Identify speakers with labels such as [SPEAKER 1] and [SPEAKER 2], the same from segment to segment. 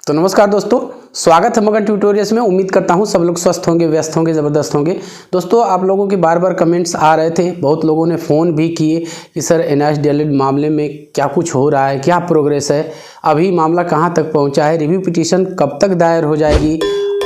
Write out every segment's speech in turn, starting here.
[SPEAKER 1] तो नमस्कार दोस्तों, स्वागत है मगन ट्यूटोरियल्स में। उम्मीद करता हूँ सब लोग स्वस्थ होंगे, व्यस्त होंगे, ज़बरदस्त होंगे। दोस्तों, आप लोगों के बार बार कमेंट्स आ रहे थे, बहुत लोगों ने फ़ोन भी किए कि सर NISDLED मामले में क्या कुछ हो रहा है, क्या प्रोग्रेस है, अभी मामला कहाँ तक पहुँचा है, रिव्यू पिटीशन कब तक दायर हो जाएगी,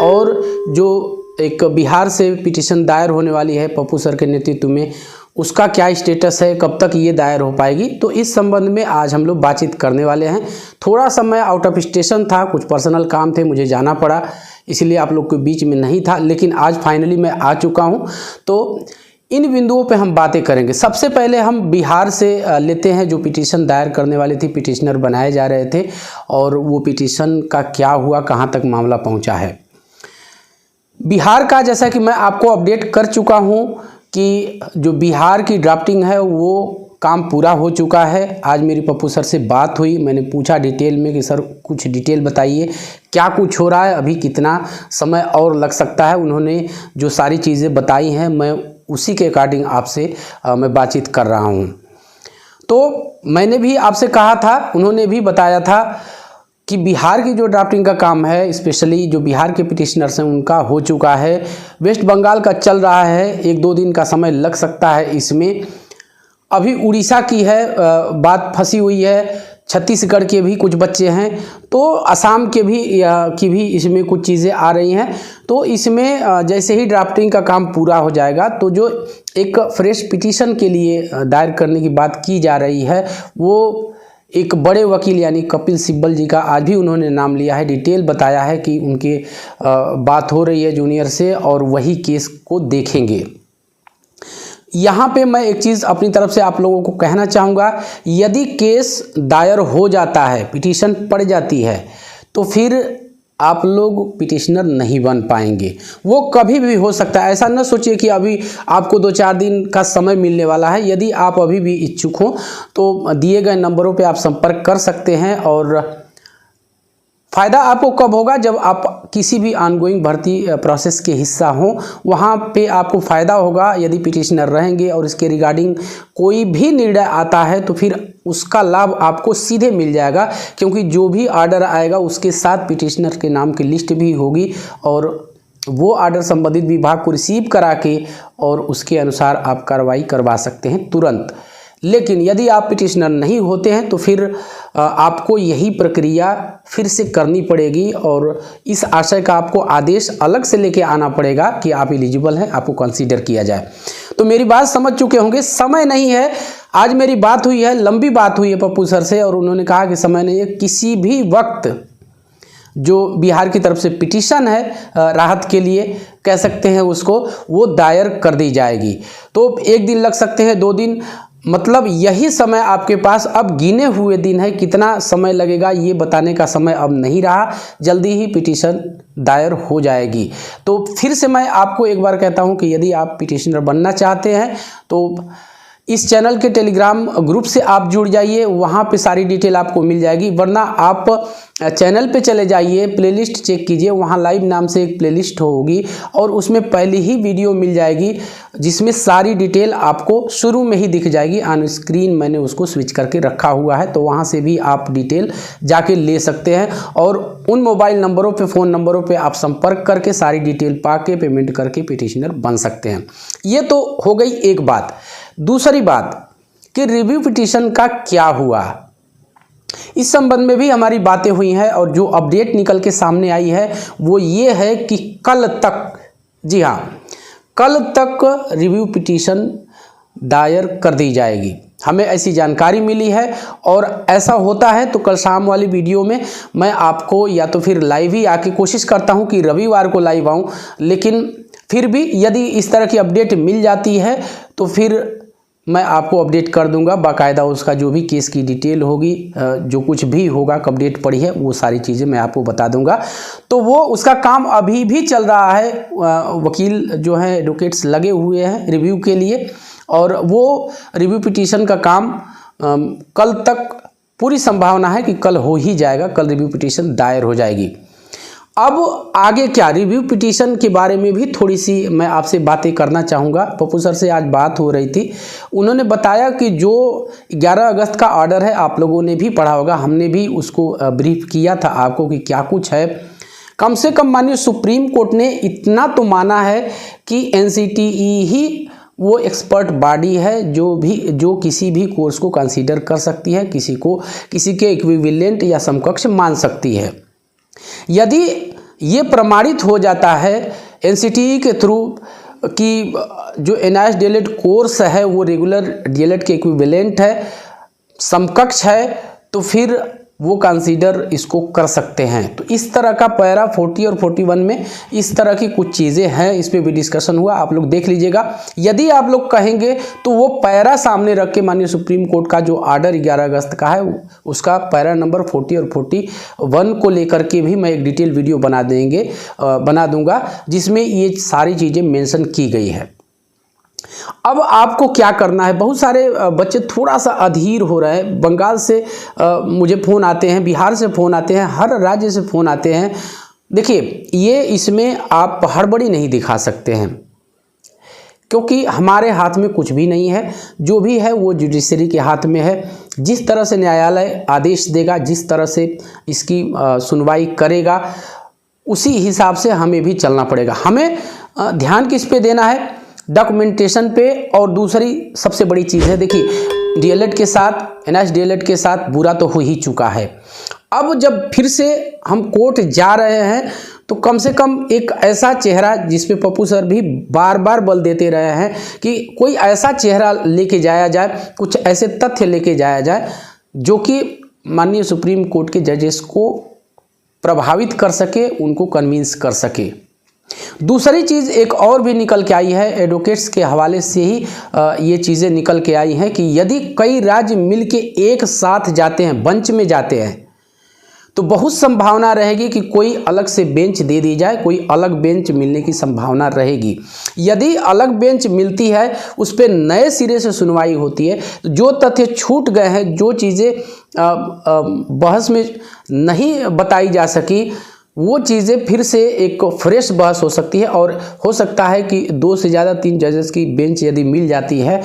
[SPEAKER 1] और जो एक बिहार से पिटीशन दायर होने वाली है पप्पू सर के नेतृत्व में, उसका क्या स्टेटस है, कब तक ये दायर हो पाएगी। तो इस संबंध में आज हम लोग बातचीत करने वाले हैं। थोड़ा सा मैं आउट ऑफ स्टेशन था, कुछ पर्सनल काम थे, मुझे जाना पड़ा, इसलिए आप लोग के बीच में नहीं था, लेकिन आज फाइनली मैं आ चुका हूँ। तो इन बिंदुओं पे हम बातें करेंगे। सबसे पहले हम बिहार से लेते हैं, जो पिटीशन दायर करने वाली थी, पिटीशनर बनाए जा रहे थे, और वो पिटीशन का क्या हुआ, कहाँ तक मामला पहुँचा है। बिहार का जैसा कि मैं आपको अपडेट कर चुका हूँ कि जो बिहार की ड्राफ्टिंग है वो काम पूरा हो चुका है। आज मेरी पप्पू सर से बात हुई, मैंने पूछा डिटेल में कि सर कुछ डिटेल बताइए, क्या कुछ हो रहा है, अभी कितना समय और लग सकता है। उन्होंने जो सारी चीज़ें बताई हैं, मैं उसी के अकॉर्डिंग आपसे मैं बातचीत कर रहा हूँ। तो मैंने भी आपसे कहा था, उन्होंने भी बताया था कि बिहार की जो ड्राफ्टिंग का काम है, स्पेशली जो बिहार के पिटिशनर्स हैं उनका हो चुका है। वेस्ट बंगाल का चल रहा है, 1-2 दिन का समय लग सकता है इसमें। अभी उड़ीसा की है बात फंसी हुई है, छत्तीसगढ़ के भी कुछ बच्चे हैं, तो असम के भी इसमें कुछ चीज़ें आ रही हैं। तो इसमें जैसे ही ड्राफ्टिंग का काम पूरा हो जाएगा, तो जो एक फ्रेश पिटीशन के लिए दायर करने की बात की जा रही है, वो एक बड़े वकील यानी कपिल सिब्बल जी का आज भी उन्होंने नाम लिया है, डिटेल बताया है कि उनके बात हो रही है जूनियर से, और वही केस को देखेंगे। यहाँ पे मैं एक चीज़ अपनी तरफ से आप लोगों को कहना चाहूँगा, यदि केस दायर हो जाता है, पिटीशन पड़ जाती है, तो फिर आप लोग पिटिशनर नहीं बन पाएंगे। वो कभी भी हो सकता है, ऐसा न सोचिए कि अभी आपको 2-4 दिन का समय मिलने वाला है। यदि आप अभी भी इच्छुक हो तो दिए गए नंबरों पे आप संपर्क कर सकते हैं। और फ़ायदा आपको कब होगा, जब आप किसी भी ऑनगोइंग भर्ती प्रोसेस के हिस्सा हो, वहाँ पे आपको फ़ायदा होगा यदि पिटिशनर रहेंगे और इसके रिगार्डिंग कोई भी निर्णय आता है तो फिर उसका लाभ आपको सीधे मिल जाएगा, क्योंकि जो भी ऑर्डर आएगा उसके साथ पिटिशनर के नाम की लिस्ट भी होगी, और वो ऑर्डर संबंधित विभाग को रिसीव करा के और उसके अनुसार आप कार्रवाई करवा सकते हैं तुरंत। लेकिन यदि आप पिटिशनर नहीं होते हैं तो फिर आपको यही प्रक्रिया फिर से करनी पड़ेगी, और इस आशय का आपको आदेश अलग से लेके आना पड़ेगा कि आप एलिजिबल हैं, आपको कंसीडर किया जाए। तो मेरी बात समझ चुके होंगे, समय नहीं है। आज मेरी बात हुई है, लंबी बात हुई है पप्पू सर से, और उन्होंने कहा कि समय नहीं है, किसी भी वक्त जो बिहार की तरफ से पिटीशन है राहत के लिए कह सकते हैं उसको, वो दायर कर दी जाएगी। तो 1 दिन लग सकते हैं, 2 दिन, मतलब यही समय आपके पास अब गिने हुए दिन है। कितना समय लगेगा ये बताने का समय अब नहीं रहा, जल्दी ही पिटीशन दायर हो जाएगी। तो फिर से मैं आपको एक बार कहता हूँ कि यदि आप पिटिशनर बनना चाहते हैं तो इस चैनल के टेलीग्राम ग्रुप से आप जुड़ जाइए, वहाँ पे सारी डिटेल आपको मिल जाएगी। वरना आप चैनल पे चले जाइए, प्लेलिस्ट चेक कीजिए, वहाँ लाइव नाम से एक प्लेलिस्ट होगी, और उसमें पहली ही वीडियो मिल जाएगी जिसमें सारी डिटेल आपको शुरू में ही दिख जाएगी ऑन स्क्रीन। मैंने उसको स्विच करके रखा हुआ है, तो वहाँ से भी आप डिटेल जाके ले सकते हैं, और उन मोबाइल नंबरों पे, फ़ोन नंबरों पे आप संपर्क करके सारी डिटेल पा के पेमेंट करके पिटिशनर बन सकते हैं। ये तो हो गई एक बात। दूसरी बात कि रिव्यू पिटीशन का क्या हुआ, इस संबंध में भी हमारी बातें हुई हैं, और जो अपडेट निकल के सामने आई है वो ये है कि कल तक, जी हाँ, कल तक रिव्यू पिटीशन दायर कर दी जाएगी। हमें ऐसी जानकारी मिली है, और ऐसा होता है तो कल शाम वाली वीडियो में मैं आपको या तो फिर लाइव ही आके, कोशिश करता हूँ कि रविवार को लाइव आऊँ, लेकिन फिर भी यदि इस तरह की अपडेट मिल जाती है तो फिर मैं आपको अपडेट कर दूंगा बाकायदा। उसका जो भी केस की डिटेल होगी, जो कुछ भी होगा, कब डेट पड़ी है, वो सारी चीज़ें मैं आपको बता दूंगा। तो वो उसका काम अभी भी चल रहा है, वकील जो हैं, एडवोकेट्स लगे हुए हैं रिव्यू के लिए, और वो रिव्यू पिटीशन का काम कल तक पूरी संभावना है कि कल हो ही जाएगा, कल रिव्यू पिटीशन दायर हो जाएगी। अब आगे क्या, रिव्यू पिटीशन के बारे में भी थोड़ी सी मैं आपसे बातें करना चाहूँगा। पप्पू सर से आज बात हो रही थी, उन्होंने बताया कि जो 11 अगस्त का ऑर्डर है, आप लोगों ने भी पढ़ा होगा, हमने भी उसको ब्रीफ किया था आपको कि क्या कुछ है। कम से कम मानिए सुप्रीम कोर्ट ने इतना तो माना है कि NCTE ही वो एक्सपर्ट बॉडी है जो किसी भी कोर्स को कंसीडर कर सकती है, किसी के इक्विवेलेंट या समकक्ष मान सकती है। यदि ये प्रमाणित हो जाता है NCTE के थ्रू कि जो NIOS DLED कोर्स है वो रेगुलर DLED के इक्विवेलेंट है, समकक्ष है, तो फिर वो कंसीडर इसको कर सकते हैं। तो इस तरह का पैरा 40 और 41 में इस तरह की कुछ चीज़ें हैं, इस पर भी डिस्कशन हुआ, आप लोग देख लीजिएगा। यदि आप लोग कहेंगे तो वो पैरा सामने रख के माननीय सुप्रीम कोर्ट का जो ऑर्डर 11 अगस्त का है उसका पैरा नंबर 40 और 41 को लेकर के भी मैं एक डिटेल वीडियो बना दूंगा जिसमें ये सारी चीज़ें मेंशन की गई है। अब आपको क्या करना है, बहुत सारे बच्चे थोड़ा सा अधीर हो रहे हैं। बंगाल से मुझे फ़ोन आते हैं, बिहार से फ़ोन आते हैं, हर राज्य से फ़ोन आते हैं। देखिए, ये इसमें आप हड़बड़ी नहीं दिखा सकते हैं क्योंकि हमारे हाथ में कुछ भी नहीं है। जो भी है वो जुडिशरी के हाथ में है। जिस तरह से न्यायालय आदेश देगा, जिस तरह से इसकी सुनवाई करेगा, उसी हिसाब से हमें भी चलना पड़ेगा। हमें ध्यान किस पे देना है, डॉक्यूमेंटेशन पे। और दूसरी सबसे बड़ी चीज़ है, देखिए DLED के साथ NIOS DLED के साथ बुरा तो हो ही चुका है। अब जब फिर से हम कोर्ट जा रहे हैं तो कम से कम एक ऐसा चेहरा, जिस पे पप्पू सर भी बार बार बल देते रहे हैं कि कोई ऐसा चेहरा लेके जाया जाए, कुछ ऐसे तथ्य लेके जाया जाए जो कि माननीय सुप्रीम कोर्ट के जजेस को प्रभावित कर सके, उनको कन्विंस कर सके। दूसरी चीज़ एक और भी निकल के आई है, एडवोकेट्स के हवाले से ही ये चीज़ें निकल के आई हैं कि यदि कई राज्य मिलके एक साथ जाते हैं, बंच में जाते हैं, तो बहुत संभावना रहेगी कि कोई अलग से बेंच दे दी जाए, कोई अलग बेंच मिलने की संभावना रहेगी। यदि अलग बेंच मिलती है, उस पर नए सिरे से सुनवाई होती है, तो जो तथ्य छूट गए हैं, जो चीज़ें बहस में नहीं बताई जा सकी, वो चीज़ें फिर से एक फ्रेश बहस हो सकती है। और हो सकता है कि 2 से ज़्यादा 3 जजेस की बेंच यदि मिल जाती है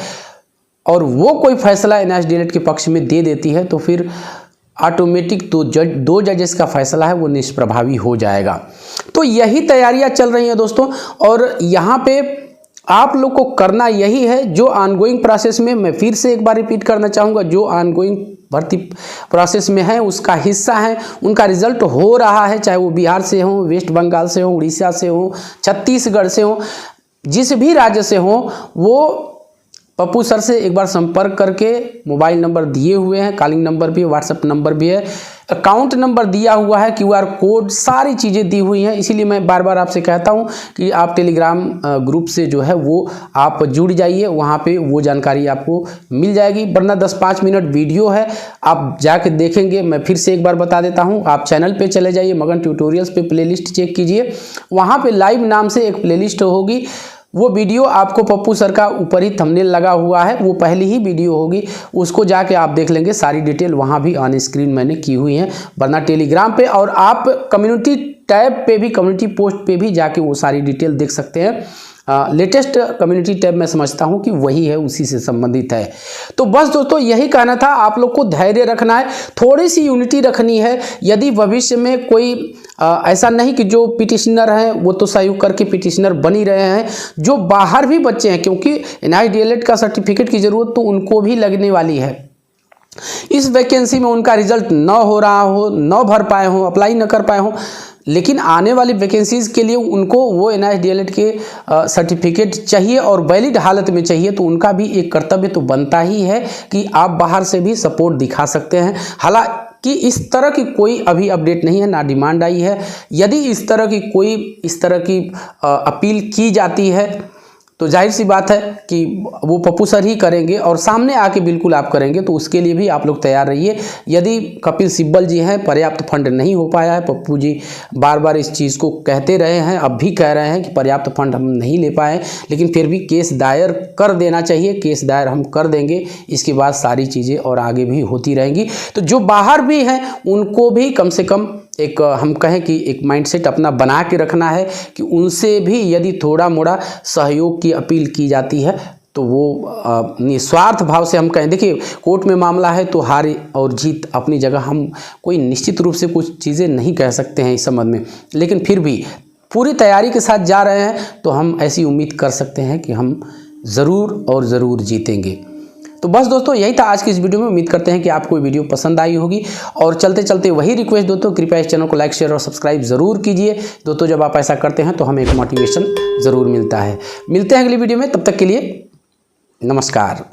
[SPEAKER 1] और वो कोई फैसला NIOS DLED के पक्ष में दे देती है, तो फिर ऑटोमेटिक दो जजेस का फैसला है वो निष्प्रभावी हो जाएगा। तो यही तैयारियां चल रही हैं दोस्तों। और यहाँ पे आप लोग को करना यही है, जो ऑनगोइंग प्रोसेस में, मैं फिर से एक बार रिपीट करना चाहूँगा, जो ऑनगोइंग भर्ती प्रोसेस में है उसका हिस्सा है, उनका रिजल्ट हो रहा है, चाहे वो बिहार से हो, वेस्ट बंगाल से हो, उड़ीसा से हो, छत्तीसगढ़ से हो, जिस भी राज्य से हो, वो पप्पू सर से एक बार संपर्क करके, मोबाइल नंबर दिए हुए हैं, कॉलिंग नंबर भी है, व्हाट्सएप नंबर भी है, अकाउंट नंबर दिया हुआ है, QR कोड, सारी चीज़ें दी हुई हैं। इसीलिए मैं बार बार आपसे कहता हूं कि आप टेलीग्राम ग्रुप से जो है वो आप जुड़ जाइए, वहां पे वो जानकारी आपको मिल जाएगी। वरना 10-5 मिनट वीडियो है, आप जाके देखेंगे। मैं फिर से एक बार बता देता हूं, आप चैनल पे चले जाइए, मगन ट्यूटोरियल्स पे प्लेलिस्ट चेक कीजिए, वहाँ पर लाइव नाम से एक प्लेलिस्ट होगी। वो वीडियो आपको पप्पू सर का ऊपर ही थंबनेल लगा हुआ है, वो पहली ही वीडियो होगी, उसको जाके आप देख लेंगे। सारी डिटेल वहाँ भी ऑन स्क्रीन मैंने की हुई है, वरना टेलीग्राम पे और आप कम्युनिटी टैब पे भी, कम्युनिटी पोस्ट पे भी जाके वो सारी डिटेल देख सकते हैं। लेटेस्ट कम्युनिटी टैब मैं समझता हूं कि वही है, उसी से संबंधित है। तो बस दोस्तों यही कहना था, आप लोग को धैर्य रखना है, थोड़ी सी यूनिटी रखनी है। यदि भविष्य में कोई ऐसा नहीं कि जो पिटिशनर हैं वो तो सहयोग करके पिटिशनर बन ही रहे हैं, जो बाहर भी बच्चे हैं, क्योंकि NIOS DLED का सर्टिफिकेट की ज़रूरत तो उनको भी लगने वाली है। इस वैकेंसी में उनका रिजल्ट न हो रहा हो, न भर पाए हों, अप्लाई न कर पाए हों, लेकिन आने वाली वैकेंसीज़ के लिए उनको वो NIOS DLED के सर्टिफिकेट चाहिए और वैलिड हालत में चाहिए। तो उनका भी एक कर्तव्य तो बनता ही है कि आप बाहर से भी सपोर्ट दिखा सकते हैं। हालांकि इस तरह की कोई अभी अपडेट नहीं है, ना डिमांड आई है। यदि इस तरह की अपील की जाती है तो जाहिर सी बात है कि वो पप्पू सर ही करेंगे और सामने आके बिल्कुल आप करेंगे, तो उसके लिए भी आप लोग तैयार रहिए। यदि कपिल सिब्बल जी हैं, पर्याप्त फंड नहीं हो पाया है, पप्पू जी बार बार इस चीज़ को कहते रहे हैं, अब भी कह रहे हैं कि पर्याप्त फंड हम नहीं ले पाए, लेकिन फिर भी केस दायर कर देना चाहिए। केस दायर हम कर देंगे, इसके बाद सारी चीज़ें और आगे भी होती रहेंगी। तो जो बाहर भी हैं उनको भी कम से कम एक हम कहें कि एक माइंडसेट अपना बना के रखना है कि उनसे भी यदि थोड़ा मोड़ा सहयोग की अपील की जाती है तो वो निस्वार्थ भाव से हम कहें। देखिए कोर्ट में मामला है तो हार और जीत अपनी जगह, हम कोई निश्चित रूप से कुछ चीज़ें नहीं कह सकते हैं इस संबंध में, लेकिन फिर भी पूरी तैयारी के साथ जा रहे हैं तो हम ऐसी उम्मीद कर सकते हैं कि हम ज़रूर और ज़रूर जीतेंगे। तो बस दोस्तों यही था आज की इस वीडियो में। उम्मीद करते हैं कि आपको वीडियो पसंद आई होगी, और चलते चलते वही रिक्वेस्ट दोस्तों, कृपया इस चैनल को लाइक शेयर और सब्सक्राइब ज़रूर कीजिए दोस्तों। जब आप ऐसा करते हैं तो हमें एक मोटिवेशन ज़रूर मिलता है। मिलते हैं अगली वीडियो में, तब तक के लिए नमस्कार।